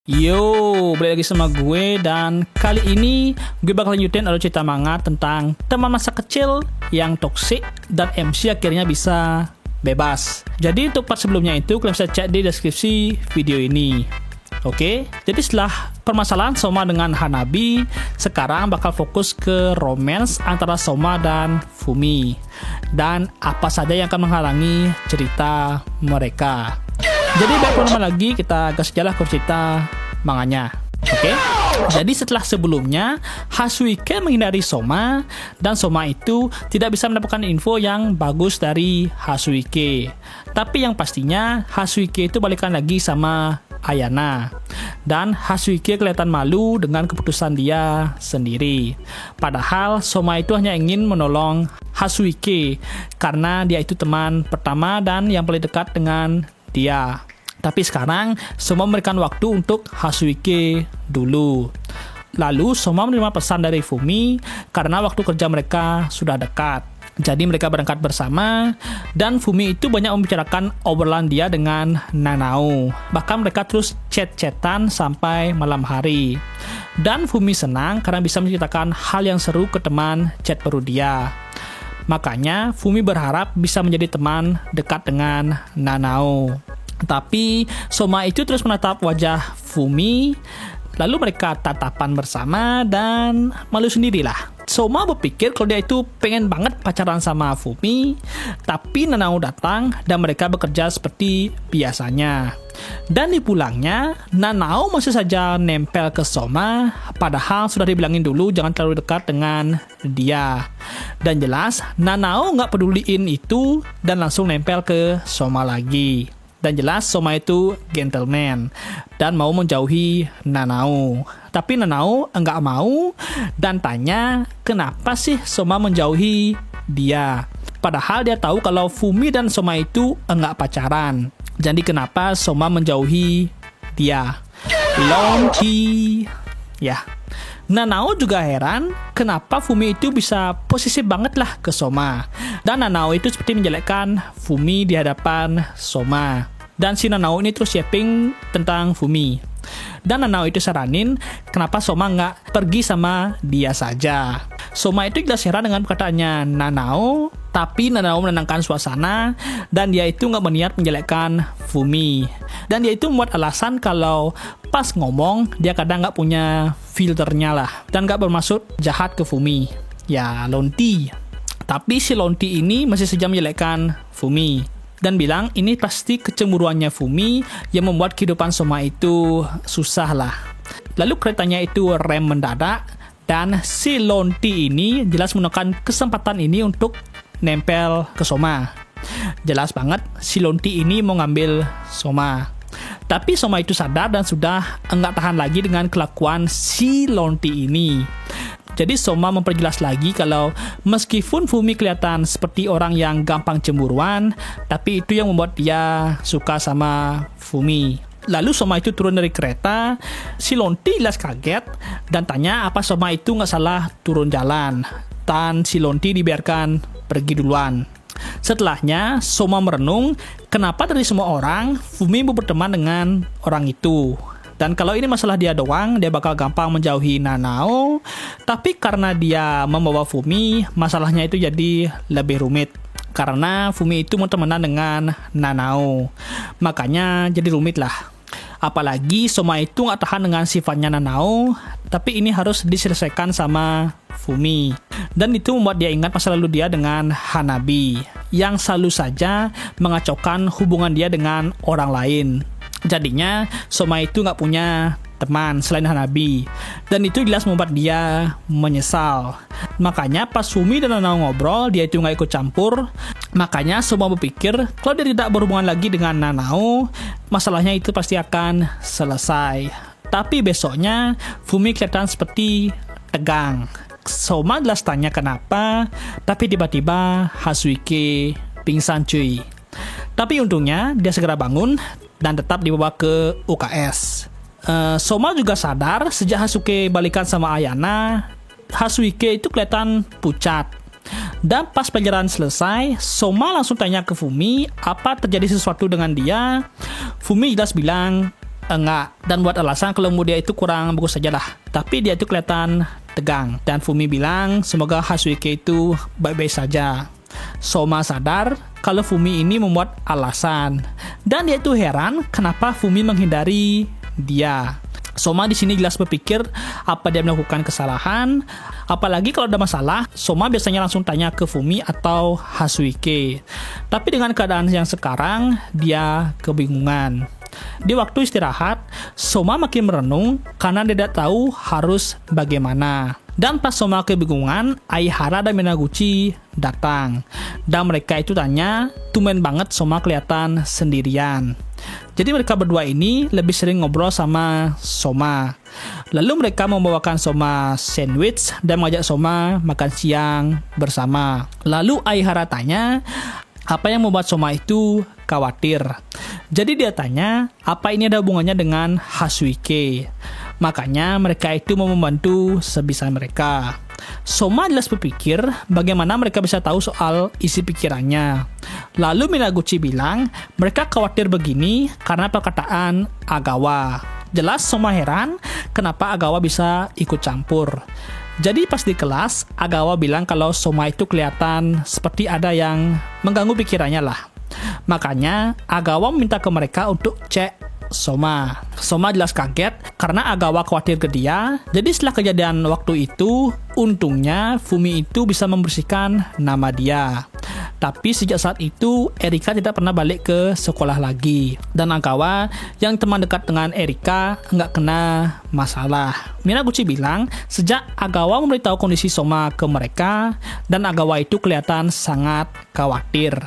Yo, balik lagi sama gue dan kali ini gue bakal lanjutin alur cerita manga tentang teman masa kecil yang toksik dan MC akhirnya bisa bebas. Jadi untuk part sebelumnya itu kalian bisa cek di deskripsi video ini. Oke, jadi setelah permasalahan Soma dengan Hanabi, sekarang bakal fokus ke romance antara Soma dan Fumi dan apa saja yang akan menghalangi cerita mereka. Jadi biar lama lagi kita gas jalan ke cerita manganya. Oke? Jadi setelah sebelumnya Hasuike menghindari Soma dan Soma itu tidak bisa mendapatkan info yang bagus dari Hasuike. Tapi yang pastinya Hasuike itu balikan lagi sama Ayana. Dan Hasuike kelihatan malu dengan keputusan dia sendiri. Padahal Soma itu hanya ingin menolong Hasuike karena dia itu teman pertama dan yang paling dekat dengan dia. Tapi sekarang Soma memberikan waktu untuk Hasuike dulu. Lalu Soma menerima pesan dari Fumi karena waktu kerja mereka sudah dekat. Jadi mereka berangkat bersama dan Fumi itu banyak membicarakan obrolan dia dengan Nanao. Bahkan mereka terus chat-chatan sampai malam hari. Dan Fumi senang karena bisa menceritakan hal yang seru ke teman chat baru dia. Makanya Fumi berharap bisa menjadi teman dekat dengan Nanao. Tapi Soma itu terus menatap wajah Fumi. Lalu mereka tatapan bersama dan malu sendirilah. Soma berpikir kalau dia itu pengen banget pacaran sama Fumi. Tapi Nanao datang dan mereka bekerja seperti biasanya. Dan di pulangnya, Nanao masih saja nempel ke Soma. Padahal sudah dibilangin dulu jangan terlalu dekat dengan dia. Dan jelas Nanao nggak peduliin itu dan langsung nempel ke Soma lagi. Dan jelas Soma itu gentleman dan mau menjauhi Nanao. Tapi Nanao enggak mau dan tanya kenapa sih Soma menjauhi dia. Padahal dia tahu kalau Fumi dan Soma itu enggak pacaran. Jadi kenapa Soma menjauhi dia? Lonti. Ya. Nanao juga heran kenapa Fumi itu bisa posesif banget lah ke Soma. Dan Nanao itu seperti menjelekkan Fumi di hadapan Soma. Dan si Nanao ini terus yapping tentang Fumi. Dan Nanao itu saranin kenapa Soma nggak pergi sama dia saja. Soma itu jelas heran dengan perkataannya Nanao. Tapi Nanao menenangkan suasana dan dia itu nggak berniat menjelekkan Fumi. Dan dia itu membuat alasan kalau pas ngomong dia kadang nggak punya filternya lah. Dan nggak bermaksud jahat ke Fumi. Ya, Lonti. Tapi si Lonti ini masih saja menjelekkan Fumi. Dan bilang ini pasti kecemburuannya Fumi yang membuat kehidupan Soma itu susah lah. Lalu keretanya itu rem mendadak dan si Lonti ini jelas menggunakan kesempatan ini untuk nempel ke Soma. Jelas banget si Lonti ini mau ngambil Soma. Tapi Soma itu sadar dan sudah enggak tahan lagi dengan kelakuan si Lonti ini. Jadi Soma memperjelas lagi kalau meskipun Fumi kelihatan seperti orang yang gampang cemburuan, tapi itu yang membuat dia suka sama Fumi. Lalu Soma itu turun dari kereta, si Lonti jelas kaget dan tanya apa Soma itu nggak salah turun jalan. Dan si Lonti dibiarkan pergi duluan. Setelahnya Soma merenung kenapa dari semua orang Fumi mau berteman dengan orang itu. Dan kalau ini masalah dia doang, dia bakal gampang menjauhi Nanao. Tapi karena dia membawa Fumi, masalahnya itu jadi lebih rumit. Karena Fumi itu mau temenan dengan Nanao. Makanya jadi rumit lah. Apalagi Soma itu gak tahan dengan sifatnya Nanao. Tapi ini harus diselesaikan sama Fumi. Dan itu membuat dia ingat masa lalu dia dengan Hanabi. Yang selalu saja mengacaukan hubungan dia dengan orang lain. Jadinya Soma itu gak punya teman selain Hanabi. Dan itu jelas membuat dia menyesal. Makanya pas Fumi dan Nanao ngobrol, dia itu gak ikut campur. Makanya Soma berpikir kalau dia tidak berhubungan lagi dengan Nanao, masalahnya itu pasti akan selesai. Tapi besoknya Fumi kelihatan seperti tegang. Soma jelas tanya kenapa, tapi tiba-tiba Hasuike pingsan cuy. Tapi untungnya dia segera bangun dan tetap dibawa ke UKS. Soma juga sadar sejak Hasuike balikan sama Ayana, Hasuike itu kelihatan pucat. Dan pas pelajaran selesai, Soma langsung tanya ke Fumi apa terjadi sesuatu dengan dia. Fumi jelas bilang enggak, dan buat alasan kalau mood dia itu kurang bagus saja lah. Tapi dia itu kelihatan tegang. Dan Fumi bilang semoga Hasuike itu baik-baik saja. Soma sadar kalau Fumi ini membuat alasan, dan dia itu heran kenapa Fumi menghindari dia. Soma di sini jelas berpikir apa dia melakukan kesalahan. Apalagi kalau ada masalah, Soma biasanya langsung tanya ke Fumi atau Hasuike. Tapi dengan keadaan yang sekarang, dia kebingungan. Di waktu istirahat, Soma makin merenung karena dia tidak tahu harus bagaimana. Dan pas Soma kebingungan, Aihara dan Minaguchi datang. Dan mereka itu tanya, tumben banget Soma kelihatan sendirian. Jadi mereka berdua ini lebih sering ngobrol sama Soma. Lalu mereka membawakan Soma sandwich dan mengajak Soma makan siang bersama. Lalu Aihara tanya, apa yang membuat Soma itu khawatir? Jadi dia tanya, apa ini ada hubungannya dengan Hasuike? Makanya mereka itu mau membantu sebisa mereka. Soma jelas berpikir bagaimana mereka bisa tahu soal isi pikirannya. Lalu Minaguchi bilang mereka khawatir begini karena perkataan Agawa. Jelas Soma heran kenapa Agawa bisa ikut campur. Jadi pas di kelas, Agawa bilang kalau Soma itu kelihatan seperti ada yang mengganggu pikirannya lah. Makanya Agawa meminta ke mereka untuk cek Soma. Soma jelas kaget karena Agawa khawatir ke dia. Jadi setelah kejadian waktu itu, untungnya Fumi itu bisa membersihkan nama dia. Tapi sejak saat itu, Erika tidak pernah balik ke sekolah lagi. Dan Agawa yang teman dekat dengan Erika nggak kena masalah. Minaguchi bilang, sejak Agawa memberitahu kondisi Soma ke mereka, dan Agawa itu kelihatan sangat khawatir.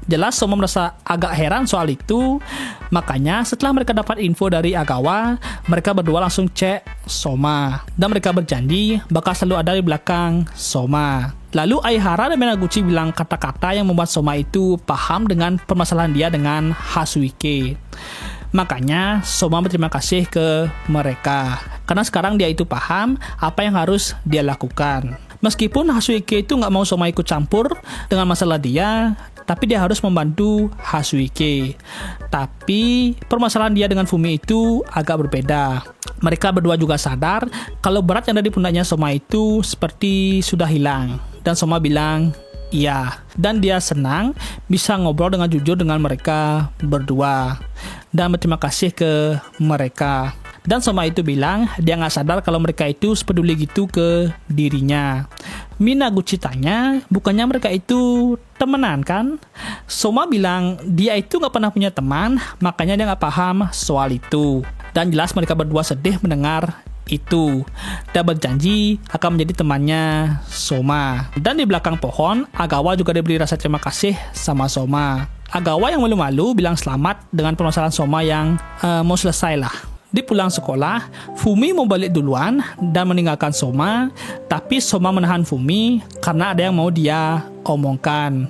Jelas Soma merasa agak heran soal itu. Makanya setelah mereka dapat info dari Agawa, mereka berdua langsung cek Soma. Dan mereka berjanji bakal selalu ada di belakang Soma. Lalu Aihara dan Minaguchi bilang kata-kata yang membuat Soma itu paham dengan permasalahan dia dengan Hasuike. Makanya Soma berterima kasih ke mereka. Karena sekarang dia itu paham apa yang harus dia lakukan. Meskipun Hasuike itu nggak mau Soma ikut campur dengan masalah dia, tapi dia harus membantu Hasuike. Tapi permasalahan dia dengan Fumi itu agak berbeda. Mereka berdua juga sadar kalau berat yang ada di pundaknya Soma itu seperti sudah hilang. Dan Soma bilang iya. Dan dia senang bisa ngobrol dengan jujur dengan mereka berdua. Dan berterima kasih ke mereka. Dan Soma itu bilang dia nggak sadar kalau mereka itu sepeduli gitu ke dirinya. Minaguchi tanya, bukannya mereka itu temenan kan? Soma bilang dia itu nggak pernah punya teman, makanya dia nggak paham soal itu. Dan jelas mereka berdua sedih mendengar itu. Dan berjanji akan menjadi temannya Soma. Dan di belakang pohon, Agawa juga diberi rasa terima kasih sama Soma. Agawa yang malu-malu bilang selamat dengan permasalahan Soma yang mau selesai lah. Di pulang sekolah, Fumi mau balik duluan dan meninggalkan Soma, tapi Soma menahan Fumi karena ada yang mau dia omongkan.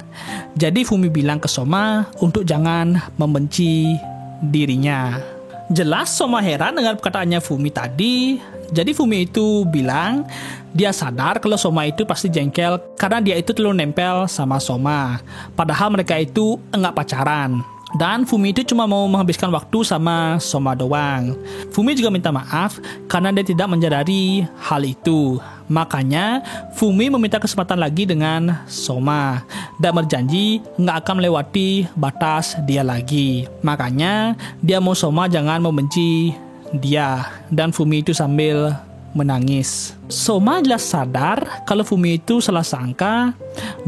Jadi Fumi bilang ke Soma untuk jangan membenci dirinya. Jelas Soma heran dengan perkataannya Fumi tadi. Jadi Fumi itu bilang dia sadar kalau Soma itu pasti jengkel karena dia itu terlalu nempel sama Soma. Padahal mereka itu enggak pacaran. Dan Fumi itu cuma mau menghabiskan waktu sama Soma doang. Fumi juga minta maaf karena dia tidak menyadari hal itu. Makanya Fumi meminta kesempatan lagi dengan Soma dan berjanji nggak akan melewati batas dia lagi. Makanya dia mau Soma jangan membenci dia. Dan Fumi itu sambil menangis. Soma jelas sadar kalau Fumi itu salah sangka,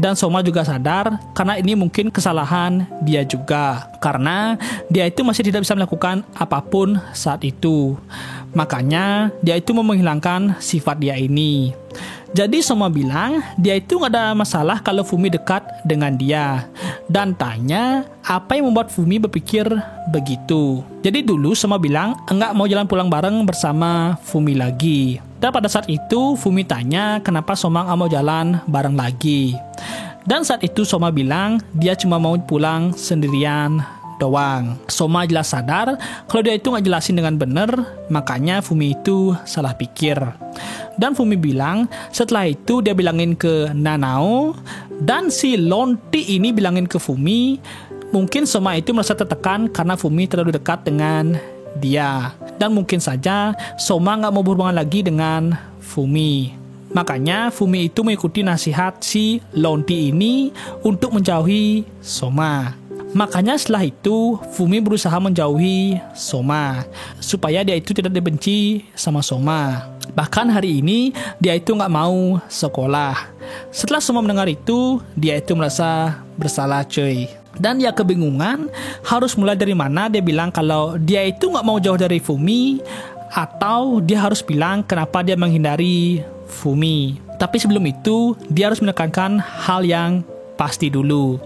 dan Soma juga sadar karena ini mungkin kesalahan dia juga, karena dia itu masih tidak bisa melakukan apapun saat itu. Makanya dia itu mau menghilangkan sifat dia ini. Jadi Soma bilang dia itu gak ada masalah kalau Fumi dekat dengan dia, dan tanya apa yang membuat Fumi berpikir begitu. Jadi dulu Soma bilang enggak mau jalan pulang bareng bersama Fumi lagi. Dan pada saat itu Fumi tanya kenapa Soma gak mau jalan bareng lagi. Dan saat itu Soma bilang dia cuma mau pulang sendirian doang. Soma jelas sadar kalau dia itu nggak jelasin dengan benar, makanya Fumi itu salah pikir. Dan Fumi bilang setelah itu dia bilangin ke Nanao, dan si Lonti ini bilangin ke Fumi. Mungkin Soma itu merasa tertekan karena Fumi terlalu dekat dengan dia. Dan mungkin saja Soma nggak mau berhubungan lagi dengan Fumi. Makanya Fumi itu mengikuti nasihat si Lonti ini untuk menjauhi Soma. Makanya setelah itu Fumi berusaha menjauhi Soma supaya dia itu tidak dibenci sama Soma. Bahkan hari ini dia itu nggak mau sekolah. Setelah Soma mendengar itu, dia itu merasa bersalah cuy. Dan dia kebingungan harus mulai dari mana dia bilang kalau dia itu nggak mau jauh dari Fumi, atau dia harus bilang kenapa dia menghindari Fumi. Tapi sebelum itu dia harus menekankan hal yang pasti dulu.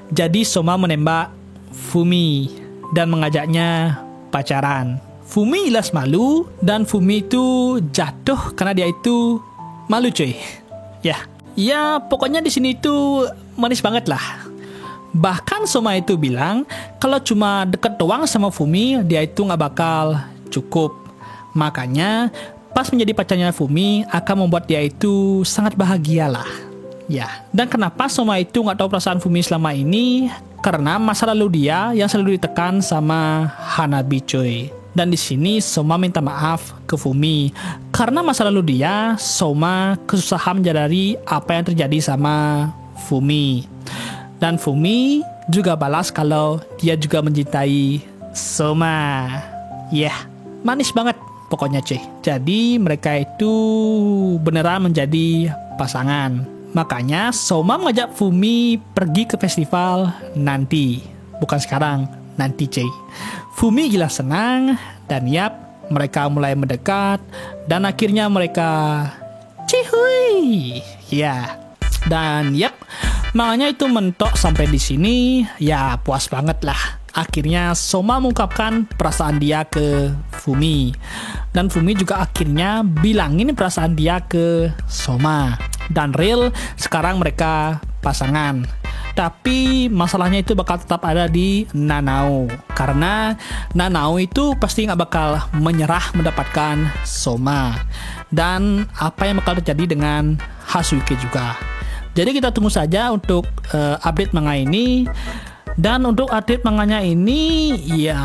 Jadi Soma menembak Fumi dan mengajaknya pacaran. Fumi jelas malu dan Fumi itu jatuh karena dia itu malu cuy. Ya pokoknya di sini itu manis banget lah. Bahkan Soma itu bilang kalau cuma deket doang sama Fumi, dia itu nggak bakal cukup. Makanya pas menjadi pacarnya Fumi akan membuat dia itu sangat bahagia lah. Ya, dan kenapa Soma itu nggak tahu perasaan Fumi selama ini? Karena masa lalu dia yang selalu ditekan sama Hanabi cuy. Dan di sini Soma minta maaf ke Fumi karena masa lalu dia, Soma kesusahan menyadari apa yang terjadi sama Fumi. Dan Fumi juga balas kalau dia juga mencintai Soma. Manis banget pokoknya cuy. Jadi mereka itu beneran menjadi pasangan. Makanya Soma mengajak Fumi pergi ke festival nanti. Bukan sekarang, nanti cuy. Fumi gila senang dan mereka mulai mendekat dan akhirnya mereka cihui. Dan makanya itu mentok sampai di sini. Ya puas banget lah. Akhirnya Soma mengungkapkan perasaan dia ke Fumi. Dan Fumi juga akhirnya bilangin perasaan dia ke Soma. Dan real sekarang mereka pasangan. Tapi masalahnya itu bakal tetap ada di Nanao. Karena Nanao itu pasti nggak bakal menyerah mendapatkan Soma. Dan apa yang bakal terjadi dengan Hasuike juga. Jadi kita tunggu saja untuk update manga ini. Dan untuk update manganya ini ya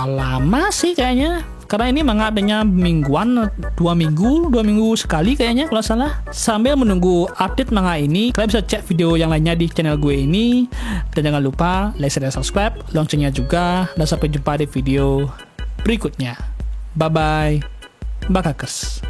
lama sih kayaknya. Karena ini manga adanya mingguan, 2 minggu sekali kayaknya kalau salah. Sambil menunggu update manga ini, kalian bisa cek video yang lainnya di channel gue ini. Dan jangan lupa like, share, dan subscribe, loncengnya juga. Dan sampai jumpa di video berikutnya. Bye-bye. Bakakers.